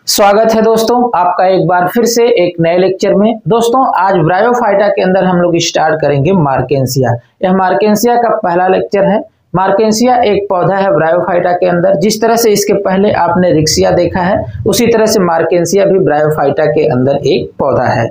स्वागत है दोस्तों आपका एक बार फिर से एक नए लेक्चर में। दोस्तों आज ब्रायोफाइटा के अंदर हम लोग स्टार्ट करेंगे मार्केंसिया। यह मार्केंसिया का पहला लेक्चर है। मार्केंसिया एक पौधा है ब्रायोफाइटा के अंदर। जिस तरह से इसके पहले आपने रिक्सिया देखा है उसी तरह से मार्केंसिया भी ब्रायोफाइटा के अंदर एक पौधा है।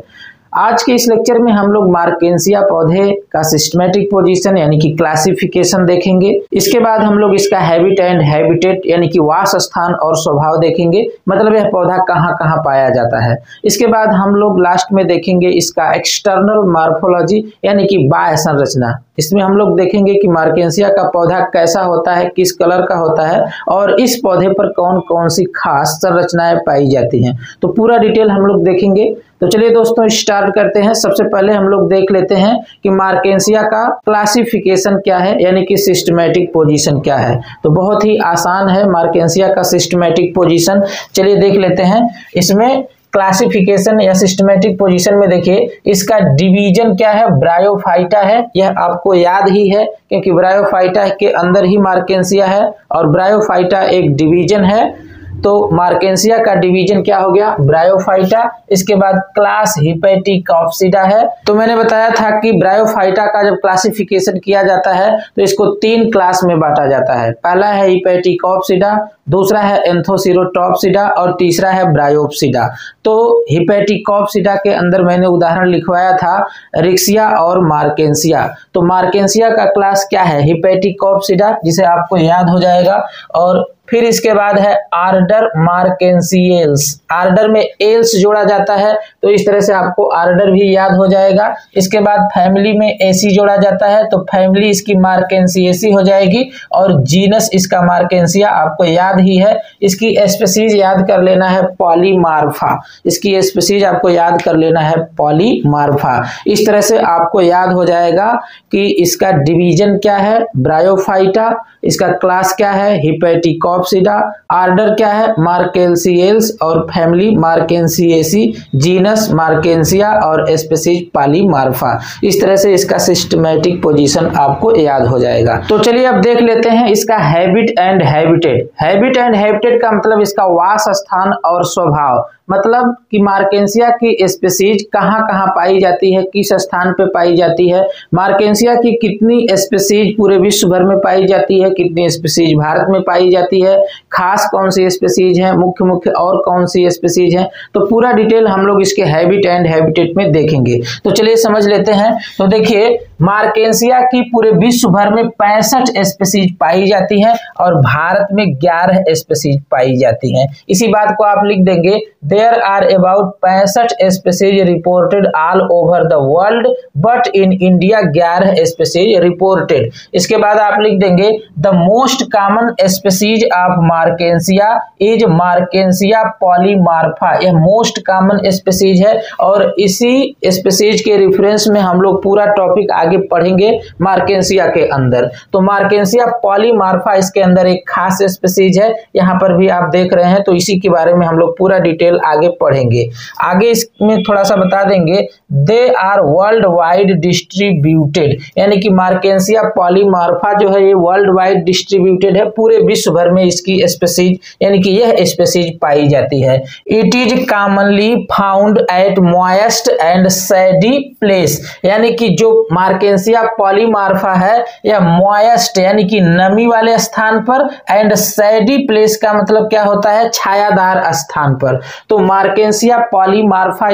आज के इस लेक्चर में हम लोग मार्केंसिया पौधे का सिस्टमेटिक पोजीशन यानी कि क्लासिफिकेशन देखेंगे। इसके बाद हम लोग इसका हैबिट एंड हैबिटेट यानी कि वास स्थान और स्वभाव देखेंगे, मतलब यह पौधा कहाँ कहाँ पाया जाता है। इसके बाद हम लोग लास्ट में देखेंगे इसका एक्सटर्नल मॉर्फोलॉजी यानी कि बाह्य संरचना। इसमें हम लोग देखेंगे कि मार्केंसिया का पौधा कैसा होता है, किस कलर का होता है और इस पौधे पर कौन कौन सी खास संरचनाएं पाई जाती हैं, तो पूरा डिटेल हम लोग देखेंगे। तो चलिए दोस्तों स्टार्ट करते हैं। सबसे पहले हम लोग देख लेते हैं कि मार्केंसिया का क्लासिफिकेशन क्या है यानी कि सिस्टमेटिक पोजीशन क्या है। तो बहुत ही आसान है मार्केंसिया का सिस्टमेटिक पोजीशन। चलिए देख लेते हैं। इसमें क्लासिफिकेशन या सिस्टमेटिक पोजीशन में देखिए इसका डिवीजन क्या है, ब्रायोफाइटा है। यह आपको याद ही है क्योंकि ब्रायोफाइटा के अंदर ही मार्केंसिया है और ब्रायोफाइटा एक डिवीजन है। तो मार्केंसिया का डिवीजन क्या हो गया, ब्रायोफाइटा। इसके बाद क्लास हिपैटिकॉप्सिडा है। तो मैंने बताया था कि ब्रायोफाइटा का जब क्लासिफिकेशन किया जाता है तो इसको 3 क्लास में बांटा जाता है। पहला है हिपैटिकॉप्सिडा, दूसरा है एंथोसिरोटॉप्सिडा और तीसरा है ब्रायोप्सिडा। तो हिपैटिकॉप्सिडा के अंदर मैंने उदाहरण लिखवाया था रिक्सिया और मार्केंसिया। तो मार्केंसिया का क्लास क्या है, हिपैटिकॉप्सिडा, जिसे आपको याद हो जाएगा। और फिर इसके बाद है आर्डर मार्केंसियल्स। आर्डर में एल्स जोड़ा जाता है तो इस तरह से आपको आर्डर भी याद हो जाएगा। इसके बाद फैमिली में एसी जोड़ा जाता है तो फैमिली इसकी मार्केंसिएसी हो जाएगी। और जीनस इसका मार्केंसिया आपको याद ही है। इसकी स्पीशीज याद कर लेना है पॉलीमार्फा। इसकी स्पीशीज आपको याद कर लेना है पॉलीमार्फा। इस तरह से आपको याद हो जाएगा कि इसका डिवीजन क्या है, ब्रायोफाइटा, इसका क्लास क्या है, हिपैटिकॉप्सिडा, आर्डर क्या है, मार्केंसियल्स और फैमिली मार्केंसिएसी, जीनस मार्केंसिया और स्पीशीज पॉलीमार्फा। इस तरह से इसका सिस्टमेटिक पोजीशन आपको याद हो जाएगा। तो चलिए अब देख लेते हैं इसका habit and habitat. Habit and habitat का मतलब इसका वास स्थान और स्वभाव, मतलब कि मार्केंसिया की स्पीशीज कहाँ कहाँ पाई जाती है, किस स्थान पे पाई जाती है, मार्केंसिया की कितनी स्पीशीज पूरे विश्व भर में पाई जाती है, कितनी स्पीशीज भारत में पाई जाती है, खास कौन सी स्पीशीज है, मुख्य मुख्य और कौन सी स्पीशीज है। तो पूरा डिटेल हम लोग इसके हैबिट एंड हैबिटेट में देखेंगे। तो चलिए समझ लेते हैं। तो देखिए मार्केंसिया की पूरे विश्व भर में 65 स्पीशीज पाई जाती है और भारत में 11 स्पीशीज पाई जाती हैं। इसी बात को आप लिख देंगे, there are about 65 species reported all over the world but in India 11 species reported. इसके बाद आप लिख देंगे the most common species of Marchantia is Marchantia polymorpha. यह मोस्ट कॉमन स्पीशीज है और इसी स्पीशीज के रेफरेंस में हम लोग पूरा टॉपिक आगे पढ़ेंगे मार्केंसिया के अंदर। तो मार्केंसिया पॉलीमार्फा इसके अंदर एक खास स्पीशीज है, यहाँ पर भी आप देख रहे हैं। तो इसी के बारे में हम लोग पूरा डिटेल आगे पढ़ेंगे। आगे इसमें थोड़ा सा बता देंगे, they are world wide distributed, यानी कि मार्केंसिया पॉलीमार्फा जो है ये वर्ल्ड वाइड डिस्ट्रीब्यूटेड है, पूरे विश्व भर में इसकी स्पीशीज यानी कि यह स्पीशीज पाई जाती है। It is commonly found at moist and सैडी place, यानी कि जो मार्केंसिया पॉलीमार्फा है यह मॉइस्ट यानी कि नमी वाले स्थान पर एंड सैडी प्लेस का मतलब क्या होता है, छायादार स्थान पर। तो मार्केंसिया पॉलीमार्फा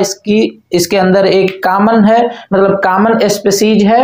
इसके अंदर एक कॉमन है, मतलब कॉमन स्पीशीज है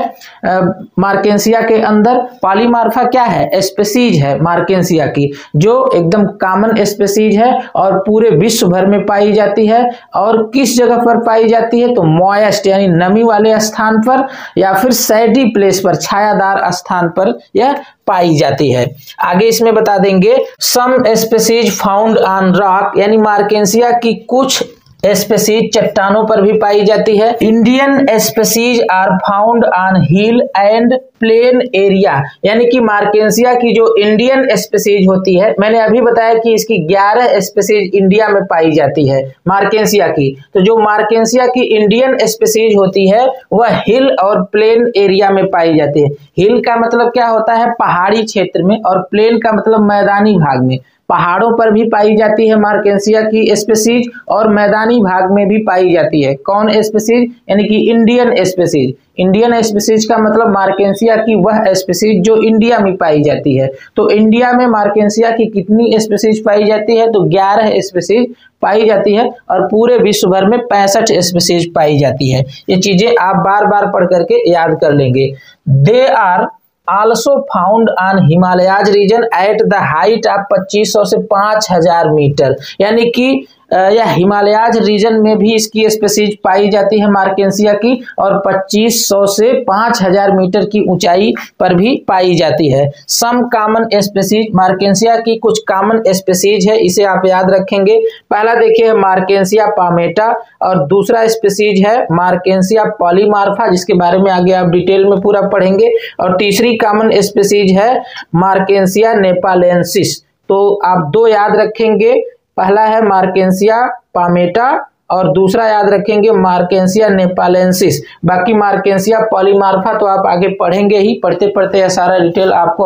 मार्केंसिया के अंदर। पॉलीमार्फा क्या है, स्पीशीज है मार्केंसिया की जो एकदम कॉमन स्पीशीज है और पूरे विश्व भर में पाई जाती है। और किस जगह पर पाई जाती है, तो मॉइस्ट यानी नमी वाले स्थान पर या फिर सैडी प्लेस पर, छायादार स्थान पर यह पाई जाती है। आगे इसमें बता देंगे some species found on rock, यानी मार्केंसिया की कुछ स्पीशीज चट्टानों पर भी पाई जाती है। Indian species are found on hill and plain area, यानी कि मार्केंसिया की जो इंडियन स्पीशीज होती है, मैंने अभी बताया कि इसकी 11 स्पीशीज इंडिया में पाई जाती है मार्केंसिया की। तो जो मार्केंसिया की इंडियन स्पीशीज होती है वह हिल और प्लेन एरिया में पाई जाती है। हिल का मतलब क्या होता है, पहाड़ी क्षेत्र में, और प्लेन का मतलब मैदानी भाग में। पहाड़ों पर भी पाई जाती है मार्केंसिया की स्पीसीज और मैदानी भाग में भी पाई जाती है। कौन स्पीसीज? यानी कि इंडियन स्पीसीज। इंडियन स्पीसीज का मतलब मार्केंसिया की वह स्पीसीज जो इंडिया में पाई जाती है। तो इंडिया में मार्केंसिया की कितनी स्पीसीज पाई जाती है? तो 11 स्पीसीज पाई जाती है और पूरे विश्व भर में 65 स्पीसीज पाई जाती है। ये चीजें आप बार बार पढ़ करके याद कर लेंगे। They are also found on Himalayas region at the height of 2500 से 5000 मीटर, यानी कि यह हिमालयाज रीजन में भी इसकी स्पीसीज पाई जाती है मार्केंसिया की, और 2500 से 5000 मीटर की ऊंचाई पर भी पाई जाती है। सम कॉमन स्पीसीज, मार्केंसिया की कुछ कॉमन स्पीसीज है, इसे आप याद रखेंगे। पहला देखिए मार्केंसिया पामेटा, और दूसरा स्पीसीज है मार्केंसिया पॉलीमार्फा, जिसके बारे में आगे आप डिटेल में पूरा पढ़ेंगे। और तीसरी कॉमन स्पीसीज है मार्केंसिया नेपालेंसिस। तो आप दो याद रखेंगे, पहला है मार्केंसिया पामेटा और दूसरा याद रखेंगे मार्केंसिया नेपालेंसिस। बाकी मार्केंसिया पॉलीमार्फा तो आप आगे पढ़ेंगे ही, पढ़ते पढ़ते यह सारा डिटेल आपको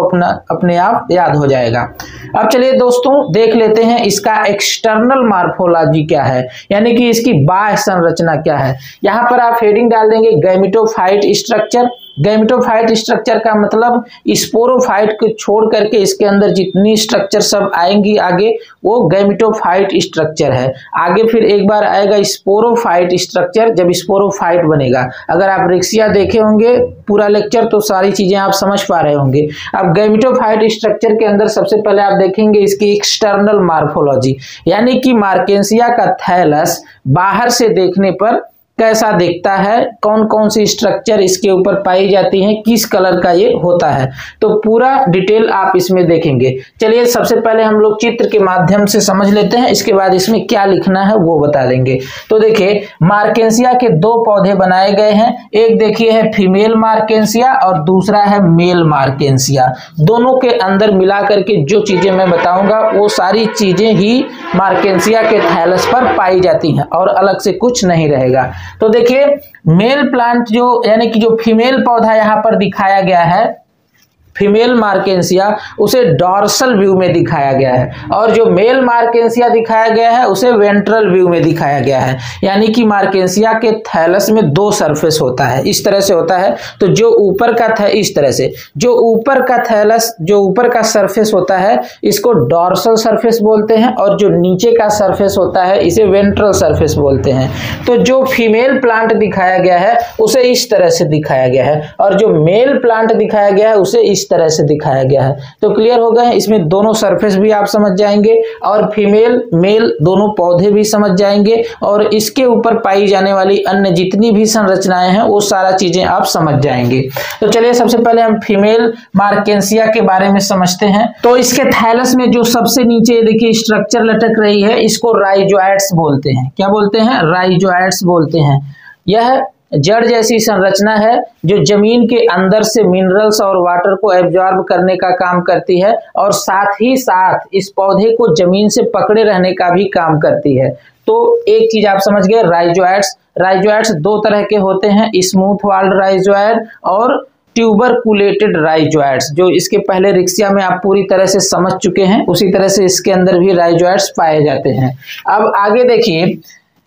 अपने आप याद हो जाएगा। अब चलिए दोस्तों देख लेते हैं इसका एक्सटर्नल मार्फोलॉजी क्या है, यानी कि इसकी बाह्य संरचना क्या है। यहाँ पर आप हेडिंग डाल देंगे गैमेटोफाइट स्ट्रक्चर। गैमेटोफाइट स्ट्रक्चर का मतलब स्पोरोफाइट को छोड़ करके इसके अंदर जितनी स्ट्रक्चर सब आएंगी आगे, वो गैमेटोफाइट स्ट्रक्चर है। आगे फिर एक बार आएगा स्पोरोफाइट स्ट्रक्चर, जब स्पोरोफाइट बनेगा। अगर आप रिक्सिया देखे होंगे पूरा लेक्चर तो सारी चीजें आप समझ पा रहे होंगे। अब गैमेटोफाइट स्ट्रक्चर के अंदर सबसे पहले आप देखेंगे इसकी एक्सटर्नल मार्फोलॉजी, यानी कि मार्केंसिया का थैलस बाहर से देखने पर कैसा दिखता है, कौन कौन सी स्ट्रक्चर इसके ऊपर पाई जाती हैं, किस कलर का ये होता है, तो पूरा डिटेल आप इसमें देखेंगे। चलिए सबसे पहले हम लोग चित्र के माध्यम से समझ लेते हैं, इसके बाद इसमें क्या लिखना है वो बता देंगे। तो देखिए मार्केंसिया के दो पौधे बनाए गए हैं, एक देखिए है फीमेल मार्केंसिया और दूसरा है मेल मार्केंसिया। दोनों के अंदर मिला करके जो चीजें मैं बताऊंगा वो सारी चीजें ही मार्केंसिया के थैलस पर पाई जाती हैं और अलग से कुछ नहीं रहेगा। तो देखिए मेल प्लांट जो यानी कि जो फीमेल पौधा यहां पर दिखाया गया है, फीमेल मार्केंसिया, उसे डॉर्सल व्यू में दिखाया गया है, और जो मेल मार्केंसिया दिखाया गया है उसे वेंट्रल व्यू में दिखाया गया है। यानी कि मार्केंसिया के थैलस में दो सरफेस होता है, इस तरह से होता है। तो जो ऊपर का था इस तरह से, जो ऊपर का थैलस, जो ऊपर का सरफेस होता है इसको डॉर्सल सरफेस बोलते हैं, और जो नीचे का सरफेस होता है इसे वेंट्रल सरफेस बोलते हैं। तो जो फीमेल प्लांट दिखाया गया है उसे इस तरह से दिखाया गया है, और जो मेल प्लांट दिखाया गया है उसे इस तरह से दिखाया गया है। तो क्लियर हो गए, इसमें दोनों सरफेस भी आप समझ जाएंगे और फीमेल मेल दोनों पौधे भी समझ जाएंगे, और इसके ऊपर पाई जाने वाली अन्य जितनी भी संरचनाएं हैं वो सारा चीजें आप समझ जाएंगे। तो चलिए सबसे पहले हम फीमेल मार्केंसिया के बारे में समझते हैं। तो इसके थैलस में जो सबसे नीचे देखिए स्ट्रक्चर लटक रही है इसको राइजोइड्स बोलते हैं। क्या बोलते हैं? राइजोइड्स बोलते हैं। यह जड़ जैसी संरचना है जो जमीन के अंदर से मिनरल्स और वाटर को एब्जॉर्ब करने का काम करती है, और साथ ही साथ इस पौधे को जमीन से पकड़े रहने का भी काम करती है। तो एक चीज आप समझ गए, राइजोइड्स। राइजोइड्स दो तरह के होते हैं, स्मूथ वॉल्ड राइजोइड और ट्यूबरकुलेटेड राइजोइड्स, जो इसके पहले रिक्सिया में आप पूरी तरह से समझ चुके हैं, उसी तरह से इसके अंदर भी राइजोइड्स पाए जाते हैं। अब आगे देखिए,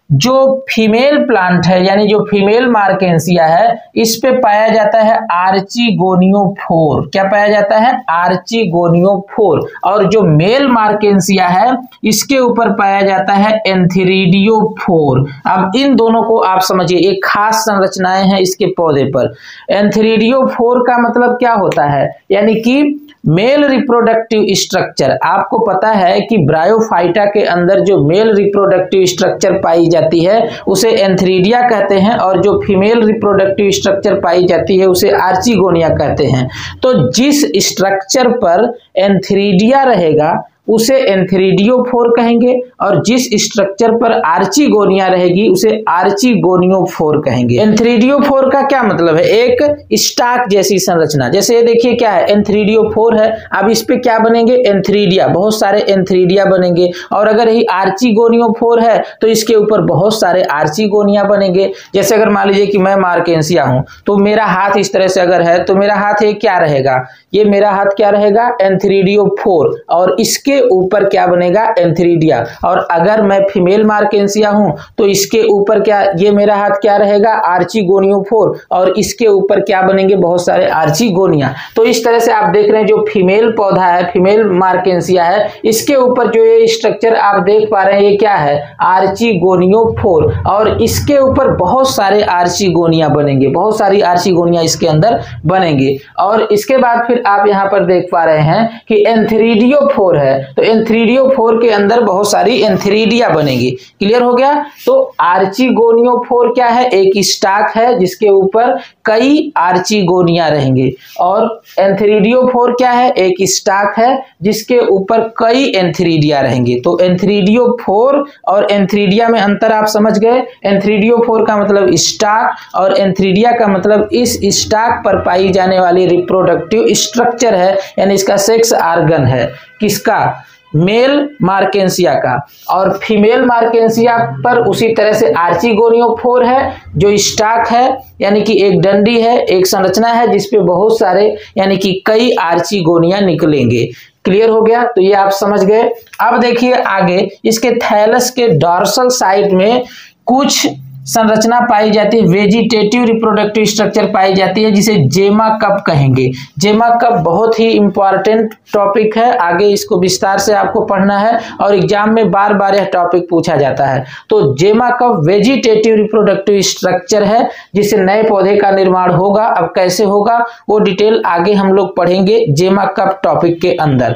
जो फीमेल प्लांट है यानी जो फीमेल मार्केंसिया है इस पे पाया जाता है आर्चिगोनियोफोर। क्या पाया जाता है? आर्चिगोनियोफोर। और जो मेल मार्केंसिया है इसके ऊपर पाया जाता है एंथीरिडियोफोर। अब इन दोनों को आप समझिए, एक खास संरचनाएं हैं इसके पौधे पर। एंथीरिडियोफोर का मतलब क्या होता है? यानी कि मेल रिप्रोडक्टिव स्ट्रक्चर। आपको पता है कि ब्रायोफाइटा के अंदर जो मेल रिप्रोडक्टिव स्ट्रक्चर पाई जाती है उसे एंथीरिडिया कहते हैं, और जो फीमेल रिप्रोडक्टिव स्ट्रक्चर पाई जाती है उसे आर्चिगोनिया कहते हैं। तो जिस स्ट्रक्चर पर एंथीरिडिया रहेगा उसे एंथीरिडियोफोर कहेंगे, और जिस स्ट्रक्चर पर आर्चिगोनिया रहेगी उसे आर्चिगोनियोफोर कहेंगे। एंथीरिडियोफोर का क्या मतलब है? एक स्टाक जैसी संरचना। जैसे ये देखिए क्या है, एंथीरिडियोफोर है, अब इस पे क्या बनेंगे? एंथीरिडिया, बहुत सारे एंथीरिडिया बनेंगे। और अगर ये आर्चिगोनियोफोर है तो इसके ऊपर बहुत सारे आर्चिगोनिया बनेंगे। जैसे अगर मान लीजिए कि मैं मार्केंसिया हूं, तो मेरा हाथ इस तरह से अगर है तो मेरा हाथ ये क्या रहेगा? ये मेरा हाथ क्या रहेगा? एंथीरिडियोफोर। और इसके इसके ऊपर क्या बनेगा, एंथ्रीडिया। और अगर मैं फीमेल मार्केंसिया हूं तो इसके ऊपर क्या, ये मेरा हाथ क्या रहेगा, आर्चिगोनियोफोर, और इसके ऊपर क्या बनेंगे, बहुत सारे आर्चिगोनिया। तो इस तरह से आप देख रहे हैं जो फीमेल पौधा है, फीमेल मार्केंसिया है, इसके ऊपर जो ये स्ट्रक्चर आप देख पा रहे हैं ये क्या है, आर्चिगोनियोफोर, और इसके ऊपर बहुत सारे आर्चिगोनिया बनेंगे, बहुत सारी आर्चिगोनिया इसके अंदर बनेंगे। और इसके बाद फिर आप यहां पर देख पा रहे हैं कि एंथ्रीडियोफोर है, तो एंथ्रीडियोफोर के अंदर बहुत सारी एंथ्रीडिया बनेगी। क्लियर हो गया। तो आर्चिगोनियोफोर क्या है, एक स्टाक है जिसके ऊपर कई आर्चिगोनिया रहेंगे, और एंथ्रीडियोफोर क्या है, एक स्टाक है जिसके ऊपर कई एंथ्रीडिया रहेंगे। तो एंथ्रीडियोफोर और एंथ्रीडिया में अंतर आप समझ गए। एंथ्रीडियोफोर का मतलब स्टाक और एंथ्रीडिया का मतलब इस स्टाक पर पाई जाने वाली रिप्रोडक्टिव स्ट्रक्चर है, यानी इसका सेक्स आर्गन है, किसका, मेल मार्केंसिया का। और फीमेल मार्केंसिया पर उसी तरह से आर्चिगोनियोफोर है जो स्टाक है, यानी कि एक डंडी है, एक संरचना है जिसपे बहुत सारे यानी कि कई आर्चिगोनिया निकलेंगे। क्लियर हो गया। तो ये आप समझ गए। अब देखिए आगे, इसके थैलस के डॉर्सल साइड में कुछ संरचना पाई जाती है, वेजिटेटिव रिप्रोडक्टिव स्ट्रक्चर पाई जाती है, जिसे जेमा कप कहेंगे। जेमा कप बहुत ही इंपॉर्टेंट टॉपिक है, आगे इसको विस्तार से आपको पढ़ना है और एग्जाम में बार बार यह टॉपिक पूछा जाता है। तो जेमा कप वेजिटेटिव रिप्रोडक्टिव स्ट्रक्चर है जिससे नए पौधे का निर्माण होगा। अब कैसे होगा वो डिटेल आगे हम लोग पढ़ेंगे जेमा कप टॉपिक के अंदर।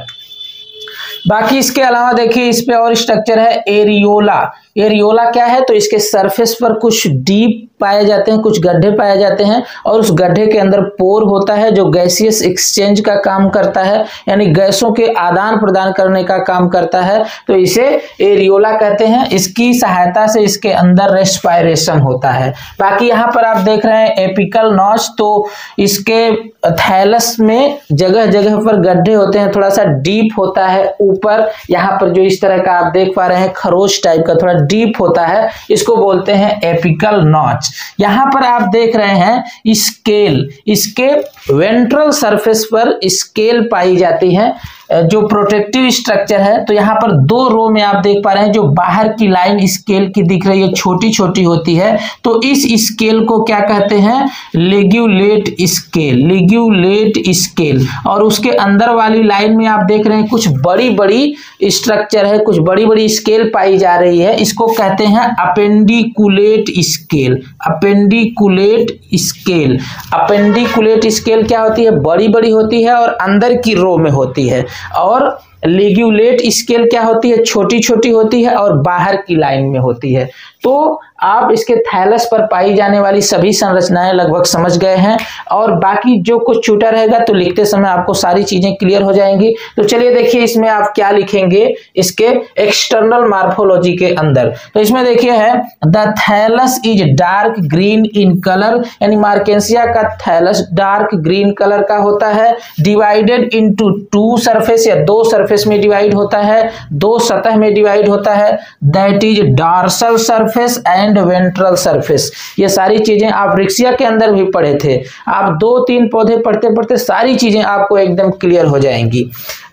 बाकी इसके अलावा देखिए इस पे और स्ट्रक्चर है एरियोला। एरियोला क्या है, तो इसके सरफेस पर कुछ डीप पाए जाते हैं, कुछ गड्ढे पाए जाते हैं, और उस गड्ढे के अंदर पोर होता है जो गैसियस एक्सचेंज का काम करता है, यानी गैसों के आदान प्रदान करने का काम करता है। तो इसे एरियोला कहते हैं। इसकी सहायता से इसके अंदर रेस्पायरेशन होता है। बाकी यहाँ पर आप देख रहे हैं एपिकल नॉच, तो इसके थैलस में जगह जगह पर गड्ढे होते हैं, थोड़ा सा डीप होता है ऊपर। यहाँ पर जो इस तरह का आप देख पा रहे हैं खरोच टाइप का थोड़ा डीप होता है, इसको बोलते हैं एपिकल नॉच। यहां पर आप देख रहे हैं स्केल, इसके वेंट्रल सरफेस पर स्केल पाई जाती है जो प्रोटेक्टिव स्ट्रक्चर है। तो यहाँ पर दो रो में आप देख पा रहे हैं जो बाहर की लाइन स्केल की दिख रही है, छोटी छोटी होती है। तो इस स्केल को क्या कहते हैं, लिग्यूलेट स्केल, लिग्यूलेट स्केल। और उसके अंदर वाली लाइन में आप देख रहे हैं कुछ बड़ी बड़ी स्ट्रक्चर है, कुछ बड़ी बड़ी स्केल पाई जा रही है, इसको कहते हैं अपेंडिकुलेट स्केल। अपेंडिकुलेट स्केल, अपेंडिकुलेट स्केल क्या होती है, बड़ी बड़ी होती है और अंदर की रो में होती है। और लिग्यूलेट स्केल क्या होती है, छोटी छोटी होती है और बाहर की लाइन में होती है। तो आप इसके थैलस पर पाई जाने वाली सभी संरचनाएं लगभग समझ गए हैं, और बाकी जो कुछ छूटा रहेगा तो लिखते समय आपको सारी चीजें क्लियर हो जाएंगी। तो चलिए देखिए इसमें आप क्या लिखेंगे इसके एक्सटर्नल मार्फोलॉजी के अंदर। तो इसमें देखिए है the thallus is dark green in colour, यानी मार्केंसिया का थैलस डार्क ग्रीन कलर का होता है। डिवाइडेड इनटू टू सरफेस, या दो सरफेस में डिवाइड होता है, दो सतह में डिवाइड होता है। That is dorsal surface and ventral surface. ये सारी चीजें आप रिक्सिया के अंदर भी पढ़े थे। आप 2-3 पौधे पढ़ते पढ़ते सारी चीजें आपको एकदम क्लियर हो जाएंगी।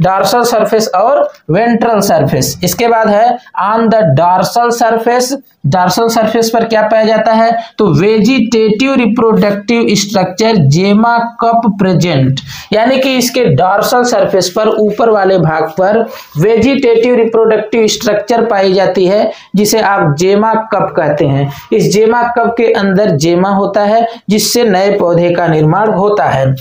डॉर्सल सरफेस और वेंट्रल सरफेस। इसके बाद है on the dorsal surface, dorsal surface पर क्या पाया जाता है, तो वेजिटेटिव रिप्रोडक्टिव स्ट्रक्चर जेमा कप प्रेजेंट, यानी कि इसके डॉर्सल सरफेस पर ऊपर वाले भाग पर वेजिटेटिव रिप्रोडक्टिव स्ट्रक्चर पाई जाती है जिसे आप जेमा कप कहते हैं। इस जेमा कप के अंदर जेमा होता है जिससे नए पौधे का निर्माण होता है।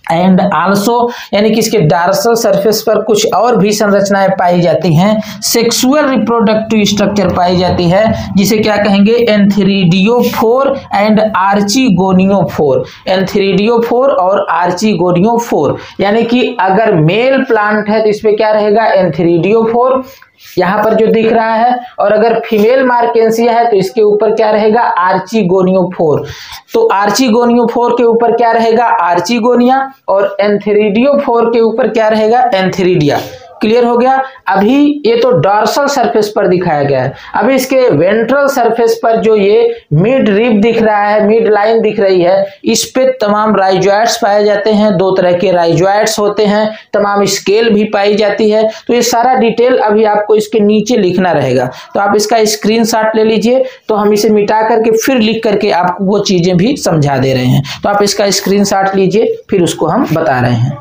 एंड आल्सो, यानी कि इसके डॉर्सल सरफेस पर कुछ और भी संरचनाएं पाई जाती हैं। सेक्सुअल रिप्रोडक्टिव स्ट्रक्चर पाई जाती है जिसे क्या कहेंगे, एंथ्रीडियोफोर एंड आर्चिगोनियोफोर। एंथ्रीडियोफोर और आर्चिगोनियोफोर, यानी कि अगर मेल प्लांट है तो इसमें क्या रहेगा, एंथ्रीडियोफोर यहां पर जो दिख रहा है, और अगर फीमेल मार्केंसिया है तो इसके ऊपर क्या रहेगा, आर्चिगोनियोफोर। तो आर्चिगोनियोफोर के ऊपर क्या रहेगा, आर्चिगोनिया, और एंथ्रीडियोफोर के ऊपर क्या रहेगा, एंथ्रीडिया। क्लियर हो गया। अभी ये तो डॉर्सल सरफेस पर दिखाया गया है, अभी इसके वेंट्रल सरफेस पर जो ये मिड रिब दिख रहा है, मिड लाइन दिख रही है, इस पे तमाम राइजॉइड्स पाए जाते हैं। 2 तरह के राइजॉइड्स होते हैं, तमाम स्केल भी पाई जाती है। तो ये सारा डिटेल अभी आपको इसके नीचे लिखना रहेगा, तो आप इसका स्क्रीनशॉट ले लीजिए। तो हम इसे मिटा करके फिर लिख करके आपको वो चीजें भी समझा दे रहे हैं, तो आप इसका स्क्रीनशॉट लीजिए, फिर उसको हम बता रहे हैं।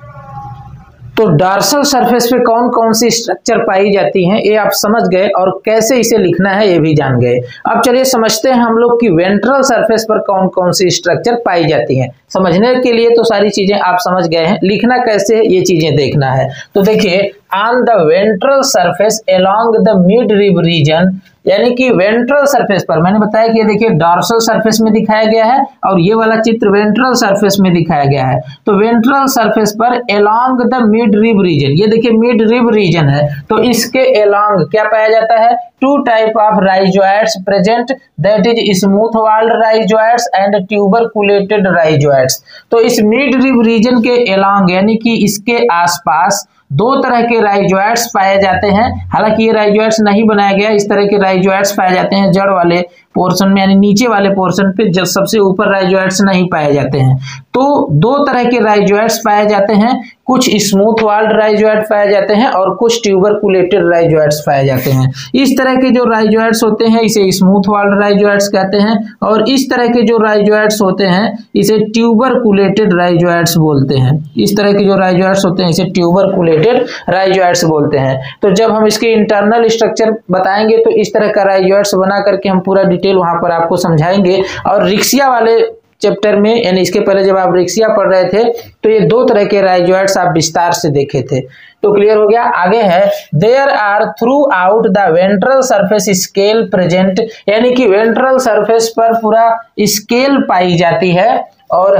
तो डॉर्सल सरफेस पे कौन कौन सी स्ट्रक्चर पाई जाती हैं ये आप समझ गए, और कैसे इसे लिखना है ये भी जान गए। अब चलिए समझते हैं हम लोग कि वेंट्रल सरफेस पर कौन कौन सी स्ट्रक्चर पाई जाती हैं। समझने के लिए तो सारी चीजें आप समझ गए हैं, लिखना कैसे है ये चीजें देखना है। तो देखिए, on the ventral surface along the mid rib region, यानी कि वेंट्रल सरफेस पर, मैंने बताया कि ये देखिए डॉर्सल सरफेस में दिखाया गया है और ये वाला चित्र वेंट्रल सरफेस में दिखाया गया है। तो वेंट्रल सरफेस पर along the mid rib region, ये देखिए मिड रिब रीजन है, तो इसके अलोंग क्या पाया जाता है? 2 type of rhizoids present, that is smooth walled rhizoids and tuberculated rhizoids. तो इस मिड रिब रीजन के अलोंग, यानी कि इसके आसपास 2 तरह के राइजॉइड्स पाए जाते हैं। हालांकि ये राइजॉइड्स नहीं बनाया गया, इस तरह के राइजॉइड्स पाए जाते हैं जड़ वाले पोर्शन में, यानी नीचे वाले पोर्शन पे, जब सबसे ऊपर राइजॉइड्स नहीं पाए जाते हैं। तो 2 तरह के राइजॉइड्स पाए जाते हैं, कुछ स्मूथ वॉल्ड राइजॉइड पाए जाते हैं और कुछ ट्यूबरकुलेटेड राइजॉइड्स पाए जाते हैं। इस तरह के जो राइजॉइड्स होते हैं इसे स्मूथ वॉल्ड राइजॉइड्स कहते हैं, और इस तरह के जो राइजॉइड्स होते हैं इसे ट्यूबरकुलेटेड राइजॉइड्स बोलते हैं। इस तरह के जो राइजॉइड्स होते हैं इसे ट्यूबरकुलेटेड राइजॉइड्स बोलते हैं। तो जब हम इसके इंटरनल स्ट्रक्चर बताएंगे तो इस तरह का राइजॉइड्स बना करके हम पूरा डिटेल वहां पर आपको समझाएंगे। और रिक्सिया वाले चैप्टर में, यानी इसके पहले जब आप रिक्सिया पढ़ रहे थे तो ये 2 तरह के राइजॉइड्स आप विस्तार से देखे थे। तो क्लियर हो गया। आगे है, there are throughout the ventral surface scale present, यानी कि वेंट्रल सरफेस पर पूरा स्केल पाई जाती है। और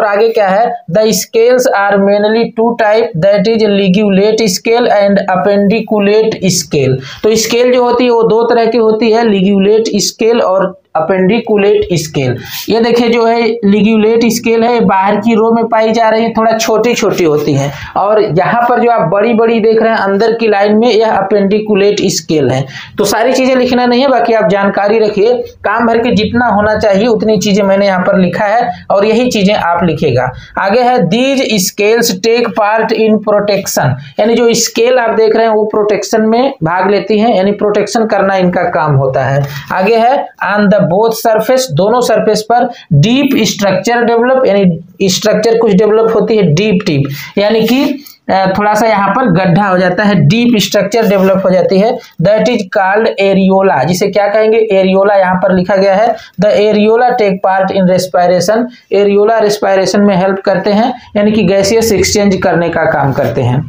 आगे क्या है? The scales are mainly 2 type, that is ligulate scale and appendiculate scale. तो स्केल जो होती है वो 2 तरह की होती है, लिग्यूलेट स्केल और अपेंडिकुलेट स्केल। ये देखिए जो है लिग्यूलेट स्केल है, बाहर की रो में पाई जा रही है, थोड़ा छोटी छोटी होती है, और यहाँ पर जो आप बड़ी बड़ी देख रहे हैं अंदर की लाइन में, यह अपेंडिकुलेट स्केल है। तो सारी चीजें लिखना नहीं है, बाकी आप जानकारी रखिए, काम भर के जितना होना चाहिए उतनी चीजें मैंने यहाँ पर लिखा है और यही चीजें आप लिखेगा। आगे है, these scales take part in protection, यानी जो स्केल आप देख रहे हैं वो प्रोटेक्शन में भाग लेती हैं, यानी प्रोटेक्शन करना इनका काम होता है। आगे है, ऑन द बोथ सरफेस, दोनों सरफेस पर डीप स्ट्रक्चर डेवलप, यानी स्ट्रक्चर कुछ डेवलप होती है डीप, यानी कि थोड़ा सा यहाँ पर गड्ढा हो जाता है, डीप स्ट्रक्चर डेवलप हो जाती है, दैट इज कॉल्ड एरियोला, जिसे क्या कहेंगे? एरियोला। यहाँ पर लिखा गया है, the areola take part in respiration, areola respiration में हेल्प करते हैं, यानी कि गैसियस एक्सचेंज करने का काम करते हैं।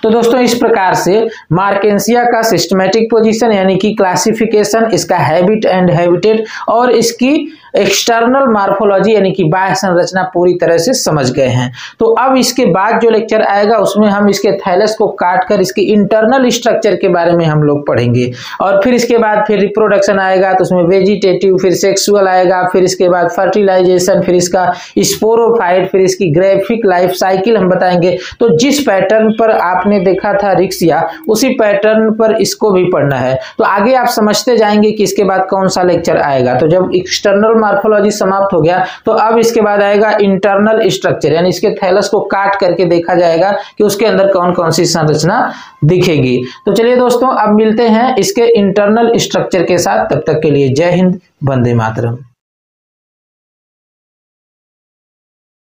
तो दोस्तों इस प्रकार से मार्केंसिया का सिस्टमैटिक पोजीशन, यानी कि क्लासिफिकेशन, इसका हैबिट एंड हैबिटेट और इसकी एक्सटर्नल मार्फोलॉजी यानी कि बाह्य संरचना पूरी तरह से समझ गए हैं। तो अब इसके बाद जो लेक्चर आएगा उसमें हम इसके थैलस को काट कर इसके इंटरनल स्ट्रक्चर के बारे में हम लोग पढ़ेंगे, और फिर इसके बाद फिर रिप्रोडक्शन आएगा, तो उसमें वेजिटेटिव, फिर सेक्सुअल आएगा, फिर इसके बाद फर्टिलाइजेशन, फिर इसका स्पोरोफाइट, फिर इसकी ग्राफिक लाइफ साइकिल हम बताएंगे। तो जिस पैटर्न पर आपने देखा था रिक्सिया, उसी पैटर्न पर इसको भी पढ़ना है। तो आगे आप समझते जाएंगे कि इसके बाद कौन सा लेक्चर आएगा। तो जब एक्सटर्नल मार्फोलॉजी समाप्त हो गया तो अब इसके बाद आएगा इंटरनल स्ट्रक्चर, यानी इसके थैलस को काट करके देखा जाएगा कि उसके अंदर कौन कौन सी संरचना दिखेगी। तो चलिए दोस्तों अब मिलते हैं इसके इंटरनल स्ट्रक्चर के साथ, तब तक के लिए जय हिंद, वंदे मातरम।